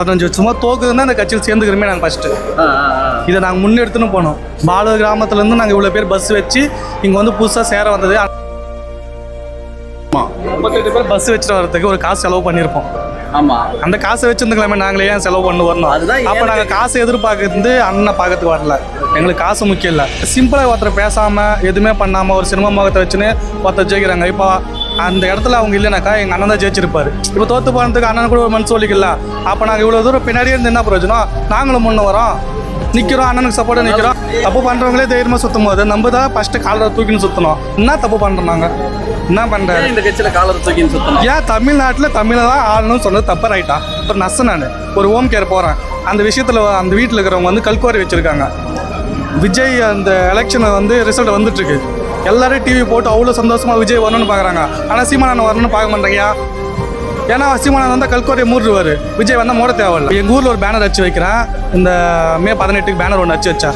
15 வருஷமா தோக்குதுன்னா அந்த கட்சியில் சேர்ந்துக்கிறமே நாங்கள் ஃபஸ்ட்டு இதை நாங்கள் முன்னெடுத்துன்னு போனோம். பாலூர் கிராமத்துலேருந்து நாங்கள் இவ்வளோ பேர் பஸ் வச்சு இங்கே வந்து புதுசாக சேர வந்தது. 38 பேர் பஸ் வச்சுட்டு வரதுக்கு ஒரு காசு செலவு பண்ணியிருப்போம். ஆமாம், அந்த காசை வச்சுருந்துக்கலாமே, நாங்களே ஏன் செலவு பண்ணு வரணும்? அப்போ நாங்கள் காசை எதிர்பார்க்கறது அண்ணனை பார்க்கறதுக்கு வரல, எங்களுக்கு காசு முக்கியம் இல்லை. சிம்பிளாக ஒருத்தர் பேசாமல் எதுவுமே பண்ணாமல் ஒரு சினிமா முகத்தை வச்சுன்னு ஒருத்தர் ஜெயிக்கிறாங்க. இப்போ அந்த இடத்துல அவங்க இல்லைனாக்கா எங்கள் அண்ணன் தான் ஜெயிச்சிருப்பாரு. இப்போ தோற்று போனதுக்கு அண்ணன் கூட ஒரு மனசு சொல்லிக்கல. அப்போ நாங்கள் இவ்வளோ தூரம் பின்னாடியே இருந்து என்ன பிரயோஜனம்? நாங்களும் முன்னே வரோம், நிற்கிறோம், அண்ணனுக்கு சப்போர்ட்டாக நிற்கிறோம். தப்பு பண்ணுறவங்களே தைரியமாக சுற்றும் போது நம்ம தான் ஃபஸ்ட்டு காலரை தூக்கின்னு சுற்றணும். என்ன தப்பு பண்ணுறோம் நாங்கள்? என்ன பண்ணுறேன்? இந்த கட்சியில் காலரை தூக்கின்னு சுற்றணும். ஏன் தமிழ்நாட்டில் தமிழை தான் ஆளணும்னு சொன்னது தப்பு ரைட்டா? ஒரு நர்ஸு, நான் ஒரு ஹோம் கேர் போகிறேன். அந்த விஷயத்தில் அந்த வீட்டில் இருக்கிறவங்க வந்து கல்குவாரி வச்சுருக்காங்க. விஜய் அந்த எலெக்ஷனை வந்து ரிசல்ட் வந்துட்டுருக்கு. எல்லாரும் டிவி போட்டு அவ்வளோ சந்தோஷமாக விஜய் வரணும்னு பார்க்குறாங்க. ஆனால் சீமானன் வரணும்னு பார்க்க மாட்டேங்க. ஏன்னா சீமானன் வந்தால் கல்குவாரியை மூடுவார், விஜய் வந்தால் மூட தேவையில்லை. எங்கள் ஊரில் ஒரு பேனர் வச்சு வைக்கிறேன். இந்த மே 18க்கு பேனர் ஒன்று வச்சு வச்சா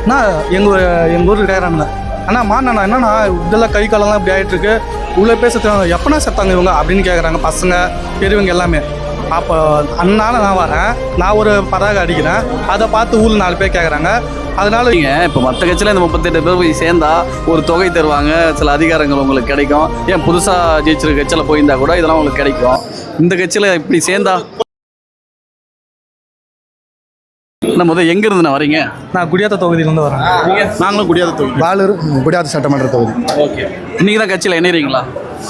நான் எங்கள் ஊருக்கு கேட்குறானுங்க, அண்ணா மாண்ணா என்னண்ணா இதெல்லாம் கை காலெல்லாம் இப்படி ஆகிட்டுருக்கு, இவ்வளோ பேச எப்போனா செத்தாங்க இவங்க அப்படின்னு கேட்குறாங்க பசங்க பெரியவங்க எல்லாமே. அப்போ அண்ணால நான் வரேன், நான் ஒரு பதாக அடிக்கிறேன், அதை பார்த்து ஊரில் 4 பேர் கேட்குறாங்க. அதனால நீங்கள் இப்போ மற்ற கட்சியில் இந்த 38 பேர் போய் சேர்ந்தா ஒரு தொகை தருவாங்க, சில அதிகாரங்கள் உங்களுக்கு கிடைக்கும். ஏன் புதுசாக ஜெயிச்சிருக்க கட்சியில் போயிருந்தா கூட இதெல்லாம் உங்களுக்கு கிடைக்கும். இந்த கட்சியில் இப்படி சேர்ந்தா முதல் எங்கேருந்து நான் வரீங்க? நான் குடியாத்த தொகுதியிலேருந்து வரேன். நாங்களும் குடியாத்த தொகுதி, பாலூர் குடியாத்த சட்டமன்ற தொகுதி. ஓகே, இன்றைக்கி தான் கட்சியில் இணைகிறீங்களா?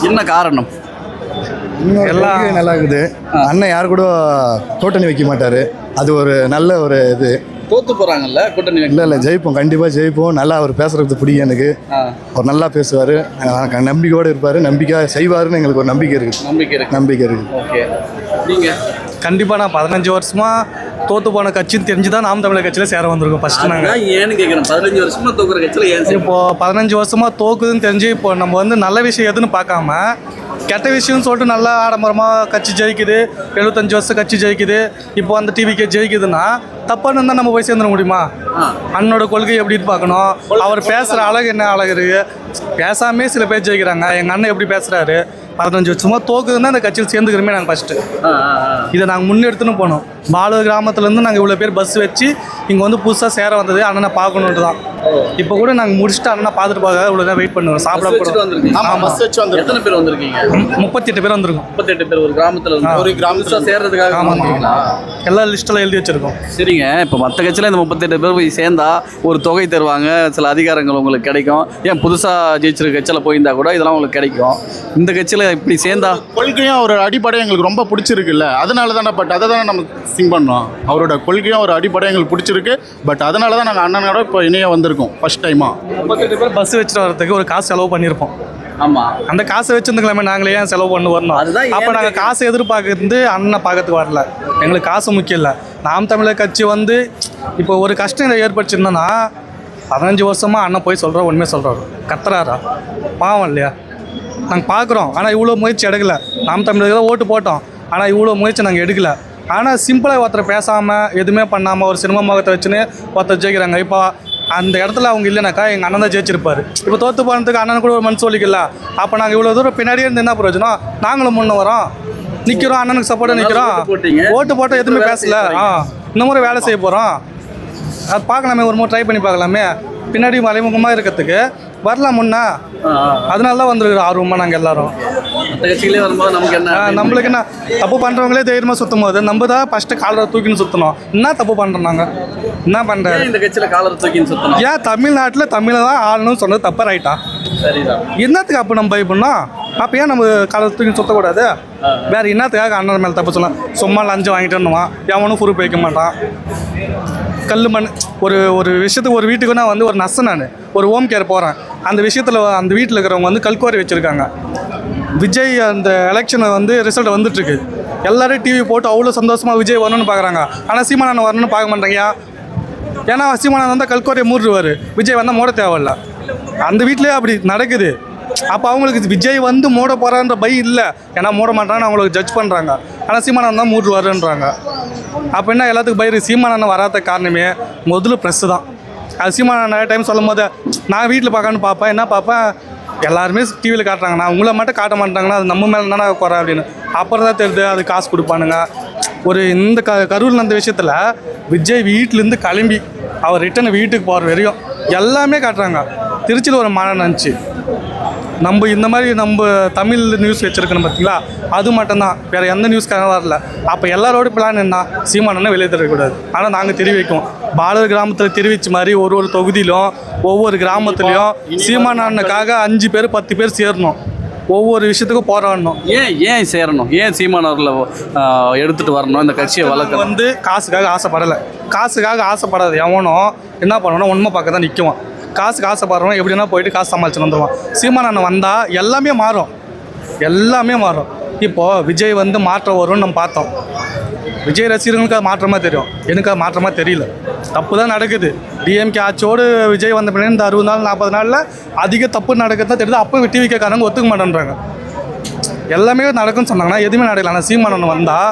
என்ன காரணம்? எல்லாம் நல்லா இருக்குது. அண்ணன் யார் கூட கூட்டணி வைக்க மாட்டார், அது ஒரு நல்ல ஒரு இது. தோத்து போகிறாங்கல்ல கூட்டணி? இல்லை ஜெயிப்போம், கண்டிப்பாக ஜெயிப்போம். நல்லா அவர் பேசுறது பிடிக்கும் எனக்கு. அவர் நல்லா பேசுவார், நம்பிக்கையோடு இருப்பார், நம்பிக்கை செய்வாருன்னு எங்களுக்கு ஒரு நம்பிக்கை இருக்குது. நம்பிக்கை இருக்குது. ஓகே, நீங்கள்? கண்டிப்பாக நான் 15 வருஷமாக தோற்று போன கட்சின்னு தெரிஞ்சு தான் நாம் தமிழர் கட்சியில் சேர வந்திருக்கோம். ஃபஸ்ட்டு நாங்கள் ஏன்னு கேட்குறேன், 15 வருஷமாக தோக்குற கட்சியில் ஏன்? இப்போது 15 வருஷமாக தோக்குதுன்னு தெரிஞ்சு இப்போ நம்ம வந்து நல்ல விஷயம் எதுன்னு பார்க்காம கெட்ட விஷயம்னு சொல்லிட்டு நல்லா ஆடம்பரமாக கட்சி ஜெயிக்குது, 75 வருஷம் கட்சி ஜெயிக்குது, இப்போ அந்த டிவிக்கே ஜெயிக்குதுன்னா தப்பானு இருந்தால் நம்ம போய் சேர்ந்துட முடியுமா? அண்ணனோட கொள்கை எப்படின்னு பார்க்கணும். அவர் பேசுகிற அழகு என்ன அழகு இருக்குது? பேசாமே சில பேர் ஜெயிக்கிறாங்க. எங்கள் அண்ணன் எப்படி பேசுகிறாரு? 15 வருஷமா தோக்குதுன்னா அந்த கட்சியில் சேர்ந்துக்கிறமே நாங்கள் ஃபஸ்ட்டு இதை நாங்கள் முன்னெடுத்துன்னு போனோம். பாலூர் கிராமத்துலேருந்து நாங்கள் இவ்வளோ பேர் பஸ் வச்சு இங்கே வந்து புதுசாக சேர வந்தது அண்ணனை பார்க்கணுன்ட்டு தான். இப்போ கூட நாங்கள் முடிச்சுட்டு அண்ணனை பார்த்துட்டு பார்க்க இவ்வளோ தான் வெயிட் பண்ணுவோம். சாப்பிட கூட எத்தனை பேர் வந்திருக்கீங்க? 38 பேர் வந்திருக்கோம். 38 பேர் ஒரு கிராமத்தில் ஒரு கிராமத்தில் சேர்றதுக்காக. ஆமாம், எல்லா லிஸ்ட்டெல்லாம் எழுதி வச்சுருக்கோம். சரிங்க, இப்போ மற்ற கட்சியில் இந்த 38 பேர் போய் சேர்ந்தா ஒரு தொகை தருவாங்க, சில அதிகாரங்கள் உங்களுக்கு கிடைக்கும். ஏன் புதுசாக ஜெயிச்சிருக்க கட்சியில் போயிருந்தா கூட இதெல்லாம் உங்களுக்கு கிடைக்கும். இந்த கட்சியில் இப்படி சேர்ந்தா கொள்கையும் ஒரு அடிப்படை எங்களுக்கு ரொம்ப பிடிச்சிருக்குல்ல, அதனால தானே. பட் அதை தானே நம்ம சிங் பண்ணோம். அவரோட கொள்கையும் ஒரு அடிப்படை எங்களுக்கு பிடிச்சிருக்கு. பட் அதனால தான் நாங்கள் அண்ணனோட இப்போ இணைய வந்திருக்கோம் ஃபர்ஸ்ட் டைமாக. 38 பேர் பஸ் வச்சுட்டு வரதுக்கு ஒரு காசு செலவு பண்ணியிருப்போம். ஆமாம், அந்த காசை வச்சுருந்துக்கலாமே, நாங்களே ஏன் செலவு பண்ணு வரணும்? அப்போ நாங்கள் காசை எதிர்பார்க்கறது அண்ணனை பார்க்கறதுக்கு வரல, எங்களுக்கு காசு முக்கியம் இல்லை. நாம் தமிழர் கட்சி வந்து இப்போ ஒரு கஷ்டம் ஏற்படுத்திருந்தோன்னா 15 வருஷமாக அண்ணன் போய் சொல்கிறோம், உண்மையாக சொல்கிறாரு, கத்துறாரா? பாவம் இல்லையா? நாங்கள் பார்க்குறோம், ஆனால் இவ்வளோ முயற்சி எடுக்கலை. நாம் தமிழருக்கு தான் ஓட்டு போட்டோம், ஆனால் இவ்வளோ முயற்சி நாங்கள் எடுக்கலை. ஆனால் சிம்பிளாக ஒருத்தர் பேசாமல் எதுவுமே பண்ணாமல் ஒரு சினிமா முகத்தை வச்சுன்னு ஒருத்தர் ஜெயிக்கிறாங்க. இப்போ அந்த இடத்துல அவங்க இல்லைனாக்கா எங்கள் அண்ணன் தான் ஜெயிச்சிருப்பார். இப்போ தோற்று போனதுக்கு அண்ணன் கூட ஒரு மனசு சொல்லிக்கல. அப்போ நாங்கள் இவ்வளோ தூரம் பின்னாடியே இருந்து என்ன பிரயோஜனம்? நாங்களும் முன்னே வரோம், நிற்கிறோம், அண்ணனுக்கு சப்போர்ட்டாக நிற்கிறோம். ஓட்டு போட்டால் எதுவுமே பேசலை. இந்த முறை வேலை செய்ய போகிறோம், அது பார்க்கலாமே, ஒரு முறை ட்ரை பண்ணி பார்க்கலாமே. பின்னாடி மறைமுகமாக இருக்கிறதுக்கு வரலாம் முன்னா, அதனால தான் வந்துருக்குறோம் ஆர்வமாக நாங்கள் எல்லாரும். கட்சிகளே வரும்போது நமக்கு என்ன, நம்மளுக்கு என்ன தப்பு பண்ணுறவங்களே தைரியமாக சுற்றும் போது நம்ம தான் ஃபஸ்ட்டு காலரை தூக்கின்னு சுற்றணும். என்ன தப்பு பண்ணுறோம் நாங்கள்? என்ன பண்ணுறேன்? இந்த கட்சியில் காலரை தூக்கின்னு சுற்றணும். ஏன் தமிழ்நாட்டில் தமிழை தான் ஆளணும்னு சொன்னது தப்பு ரைட்டா? சரிதான். என்னத்துக்கு அப்போ நம்ம பயப்படணும்? அப்போ ஏன் நம்ம காலரை தூக்கின்னு சுற்றக்கூடாது? வேறு என்னத்துக்காக அண்ணன் மேலே தப்பு சொல்லலாம்? சும்மா லஞ்சம் வாங்கிட்டேன்னுவான், எவனும் பொறுப்பு வைக்க மாட்டான். கல் மண் ஒரு விஷயத்துக்கு ஒரு வீட்டுக்கு நான் வந்து ஒரு நர்ஸு, நான் ஒரு ஹோம் கேர் போகிறேன். அந்த விஷயத்தில் அந்த வீட்டில் இருக்கிறவங்க வந்து கல்குவாரி வச்சுருக்காங்க. விஜய் அந்த எலெக்ஷனை வந்து ரிசல்ட் வந்துட்டுருக்கு. எல்லோரும் டிவி போட்டு அவ்வளோ சந்தோஷமாக விஜய் வரணும்னு பார்க்குறாங்க. ஆனால் சீமானன் வரணும்னு பார்க்க மாட்டேங்க. ஏன்னா சீமானன் வந்தால் கல்குவாரியை மூடுவார், விஜய் வந்தால் மூட தேவையில்ல. அந்த வீட்டிலே அப்படி நடக்குது. அப்போ அவங்களுக்கு விஜய் வந்து மூட போகிறான்ற பயம் இல்லை, ஏன்னா மூட மாட்டாங்கன்னு அவங்களுக்கு ஜட்ஜ் பண்ணுறாங்க. ஆனால் சீமானன் தான் மூடுவாருன்றாங்க. அப்போ என்ன எல்லாத்துக்கும் பயிர்? சீமானன் வராத காரணமே முதல்ல ப்ரெஸ்ஸு தான். அது சீமானன் நிறைய டைம் சொல்லும் போது நான் வீட்டில் பார்க்கணுன்னு பார்ப்பேன், என்ன பார்ப்பேன், எல்லாருமே டிவியில் காட்டுறாங்க, நான் உங்களை மட்டும் காட்ட மாட்டாங்கன்னா அது நம்ம மேலே தானே குறை அப்படின்னு. அப்புறம் தான் தெரியுது அது காசு கொடுப்பானுங்க. ஒரு இந்த கரூர் நடந்த விஷயத்தில் விஜய் வீட்டிலேருந்து கிளம்பி அவர் ரிட்டன் வீட்டுக்கு போகிற வரையும் எல்லாமே காட்டுறாங்க. திருச்சியில் ஒரு மழை நினச்சி நம்ம இந்த மாதிரி நம்ம தமிழ் நியூஸ் வச்சுருக்கணும் பார்த்தீங்களா, அது மட்டும்தான், வேறு எந்த நியூஸ்க்காக வரல. அப்போ எல்லாரோட பிளான் என்ன, சீமானனை வெளியே தரக்கூடாது. ஆனால் நாங்கள் தெரிவிக்கும் பாலர் கிராமத்தில் தெரிவிச்ச மாதிரி ஒரு தொகுதியிலும் ஒவ்வொரு கிராமத்துலேயும் சீமானனுக்காக 5 பேர் 10 பேர் சேரணும், ஒவ்வொரு விஷயத்துக்கும் போராடணும். ஏன் சேரணும், ஏன் சீமானவர்களை எடுத்துகிட்டு வரணும் இந்த கட்சியை வளர்க்க? வந்து காசுக்காக ஆசைப்படலை. காசுக்காக ஆசைப்படாது எவனும் என்ன பண்ணணும், உண்மை பார்க்க தான் நிற்குவான். காசுக்கு ஆசைப்படுறவன் எப்படின்னா போயிட்டு காசு சமாளிச்சு வந்துடுவான். சீமானண்ணன் வந்தால் எல்லாமே மாறும், எல்லாமே மாறும். இப்போது விஜய் வந்து மாற்றம் வரும்னு நம்ம பார்த்தோம். விஜய் ரசிகர்களுக்கு அது மாற்றமாக தெரியும், எனக்கு அது மாற்றமாக தெரியல. தப்பு தான் நடக்குது. டிஎம்கே ஆட்சியோடு விஜய் வந்த பின்னாடி இந்த 60 நாள் 40 நாளில் அதிக தப்பு நடக்குது தான் தெரியுது. அப்போ டிவிக்காரங்க ஒத்துக்க மாட்டேன்றாங்க. எல்லாமே நடக்குன்னு சொன்னாங்கன்னா எதுவுமே நடக்கல. ஆனால் சீமானண்ணன் வந்தால்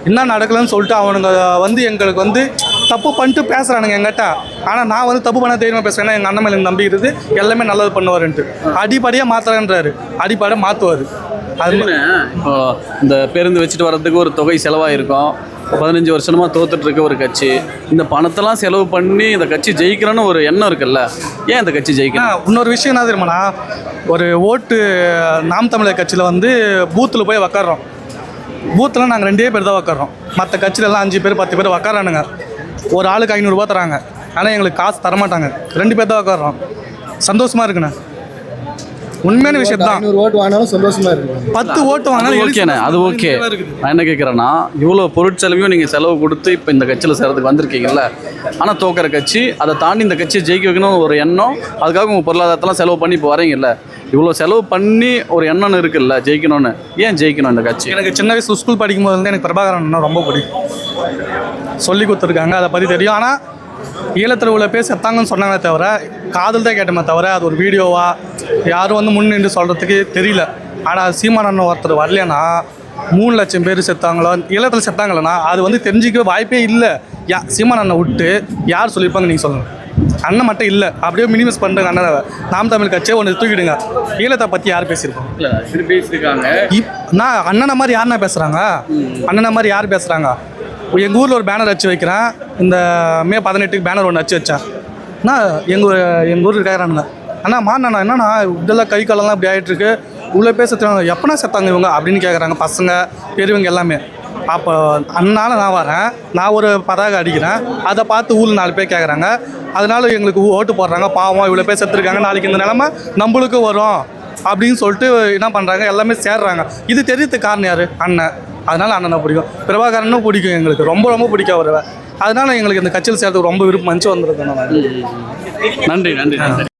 என்ன நடக்கலன்னு சொல்லிட்டு அவனுங்க வந்து எங்களுக்கு வந்து தப்பு பண்ணிட்டு பேசுகிறானுங்க எங்கிட்ட. ஆனால் நான் வந்து தப்பு பண்ண தைரியமாக பேசுகிறேன்னா எங்கள் அண்ணன் மேலே நம்பிக்கிறது எல்லாமே நல்லது பண்ணுவாருன்ட்டு அடிப்படையாக மாற்றுறேன்றாரு. அடிப்படை மாற்றுவார். அது இப்போ இந்த பேருந்து வச்சுட்டு வர்றதுக்கு ஒரு தொகை செலவாயிருக்கும். 15 வருஷமாக தோத்துட்ருக்க ஒரு கட்சி, இந்த பணத்தெல்லாம் செலவு பண்ணி இந்த கட்சி ஜெயிக்கிறோன்னு ஒரு எண்ணம் இருக்குல்ல, ஏன் இந்த கட்சி ஜெயிக்கணும்? இன்னொரு விஷயம் என்ன தெரியுமாண்ணா, ஒரு ஓட்டு நாம் தமிழர் கட்சியில் வந்து பூத்தில் போய் உக்காடுறோம். பூத்தில் நாங்கள் 2 பேர் தான் உக்காடுறோம். மற்ற கட்சியிலலாம் 5 பேர் 10 பேர் உக்காரானுங்க. ஒரு ஆளுக்கு 500 ரூபா தராங்க. ஆனால் எங்களுக்கு காசு தரமாட்டாங்க. 2 பேர் தான் உக்காடுறோம். சந்தோஷமாக இருக்குண்ணே, உண்மையான விஷயம் தான். 500 ஓட்டு வாங்கினாலும் சந்தோஷமா இருக்கு. 10 ஓட்டு வாங்கினாலும் ஓகேண்ணே, அது ஓகே. நான் என்ன கேட்குறேன்னா, இவ்வளோ பொருட்செலவையும் நீங்கள் செலவு கொடுத்து இப்போ இந்த கட்சியில் சேர்றதுக்கு வந்திருக்கீங்கல்ல, ஆனால் தோக்கிற கட்சி, அதை தாண்டி இந்த கட்சியை ஜெயிக்க வைக்கணும்னு ஒரு எண்ணம், அதுக்காக உங்கள் பொருளாதாரத்தெல்லாம் செலவு பண்ணி இப்போ வரீங்கல்ல, இவ்வளோ செலவு பண்ணி ஒரு எண்ணம் இருக்குல்ல ஜெயிக்கணும்னு, ஏன் ஜெயிக்கணும் இந்த கட்சி? எனக்கு சின்ன வயசு ஸ்கூல் படிக்கும் போது எனக்கு பிரபாகரன் ரொம்ப பிடிக்கும். சொல்லி கொடுத்துருக்காங்க, அதை பற்றி தெரியும். ஆனால் ஈழத்தில் உள்ள பேர் செத்தாங்கன்னு சொன்னாங்களே தவிர காதல் தான் கேட்டோமே தவிர அது ஒரு வீடியோவா யாரும் வந்து முன் நின்று சொல்கிறதுக்கு தெரியல. ஆனால் சீமானண்ணன் ஒருத்தர் வரலன்னா 3 லட்சம் பேர் செத்தாங்களோ ஈழத்தில் செத்தாங்களேன்னா அது வந்து தெரிஞ்சிக்க வாய்ப்பே இல்லை. சீமானண்ணன் விட்டு யார் சொல்லியிருப்பாங்க நீங்கள் சொல்லுங்கள். அண்ணன் மட்டும் இல்லை, அப்படியே மினிமைஸ் பண்ணுறாங்க. அண்ணன் நாம் தமிழ் கட்சியை ஒன்று தூக்கிடுங்க. ஈழத்தை பற்றி யார் பேசியிருக்கோம்? இல்லை இப்படி பேசியிருக்காங்க. நான் அண்ணனை மாதிரி யாருன்னா பேசுகிறாங்க? அண்ணனை மாதிரி யார் பேசுகிறாங்க? எங்கள் ஊரில் ஒரு பேனர் வச்சு வைக்கிறேன். இந்த மே 18க்கு பேனர் ஒன்று வச்சு வச்சேன். நான் எங்கள் ஊரில் கேட்குறானுங்க, அண்ணா மாண்ணா என்னண்ணா இதெல்லாம் கை காலெல்லாம் இப்படி ஆகிட்டுருக்கு, இவ்வளோ பேர் செத்துறாங்க, எப்போனா செத்தாங்க இவங்க அப்படின்னு கேட்குறாங்க. பசங்க பெரியவங்க எல்லாமே. அப்போ அண்ணால் நான் வரேன், நான் ஒரு பதாக அடிக்கிறேன், அதை பார்த்து ஊரில் 4 பேர் கேட்குறாங்க. அதனால எங்களுக்கு ஓட்டு போடுறாங்க. பாவம் இவ்வளோ பேர் செத்துருக்காங்க, நாளைக்கு இந்த நிலமை நம்மளுக்கும் வரும் அப்படின்னு சொல்லிட்டு என்ன பண்ணுறாங்க, எல்லாமே சேர்றாங்க. இது தெரியறதுக்கு காரணம் யார்? அண்ணன். அதனால் அண்ணனை பிடிக்கும். பிரபாகரனும் பிடிக்கும், எங்களுக்கு ரொம்ப ரொம்ப பிடிக்கும் அவர். அதனால் எங்களுக்கு இந்த கட்சியில் சேர்றதுக்கு ரொம்ப விருப்பம் வந்துருக்கேன். நன்றி.